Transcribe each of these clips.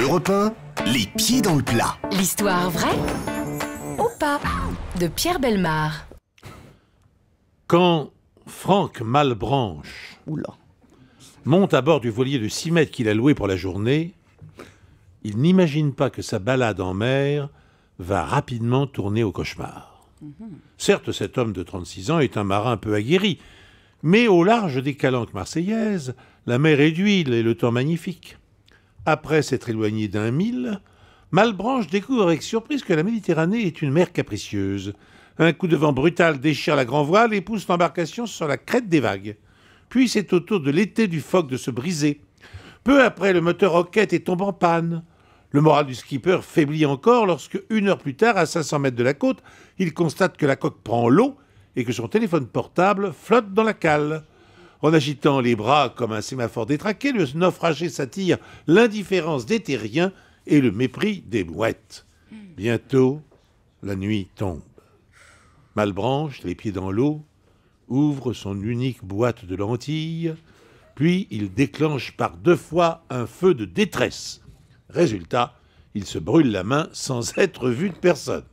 Europe 1, les pieds dans le plat. L'histoire vraie ou pas de Pierre Bellemare. Quand Franck Malbranche monte à bord du voilier de 6 mètres qu'il a loué pour la journée, il n'imagine pas que sa balade en mer va rapidement tourner au cauchemar. Certes, cet homme de 36 ans est un marin peu aguerri, mais au large des calanques marseillaises, la mer est d'huile et le temps magnifique. Après s'être éloigné d'1 mille, Malbranche découvre avec surprise que la Méditerranée est une mer capricieuse. Un coup de vent brutal déchire la grand-voile et pousse l'embarcation sur la crête des vagues. Puis c'est au tour de l'été du phoque de se briser. Peu après, le moteur roquette et tombe en panne. Le moral du skipper faiblit encore lorsque, 1 heure plus tard, à 500 mètres de la côte, il constate que la coque prend l'eau et que son téléphone portable flotte dans la cale. En agitant les bras comme un sémaphore détraqué, le naufragé s'attire l'indifférence des terriens et le mépris des mouettes. Bientôt, la nuit tombe. Malbranche, les pieds dans l'eau, ouvre son unique boîte de lentilles, puis il déclenche par 2 fois un feu de détresse. Résultat, il se brûle la main sans être vu de personne.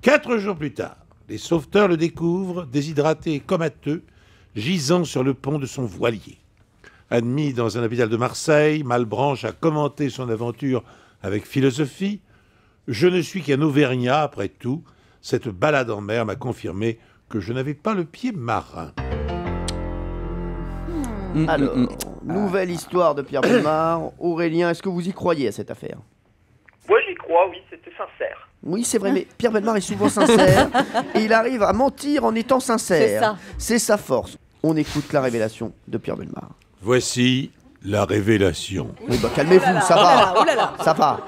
4 jours plus tard, les sauveteurs le découvrent, déshydraté et comateux, gisant sur le pont de son voilier. Admis dans un hôpital de Marseille, Malbranche a commenté son aventure avec philosophie. « Je ne suis qu'un Auvergnat, après tout. Cette balade en mer m'a confirmé que je n'avais pas le pied marin. » Alors, nouvelle histoire de Pierre Bellemare. Aurélien, est-ce que vous y croyez à cette affaire? Moi j'y crois, oui, c'était sincère. Oui, c'est vrai, mais Pierre Bellemare est souvent sincère et il arrive à mentir en étant sincère. C'est ça. C'est sa force. On écoute la révélation de Pierre Bellemare. Voici la révélation. Oui, bah calmez-vous, ça va. Ça va.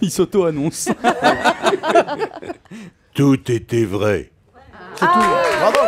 Il s'auto-annonce. Tout était vrai. C'est tout. Bravo.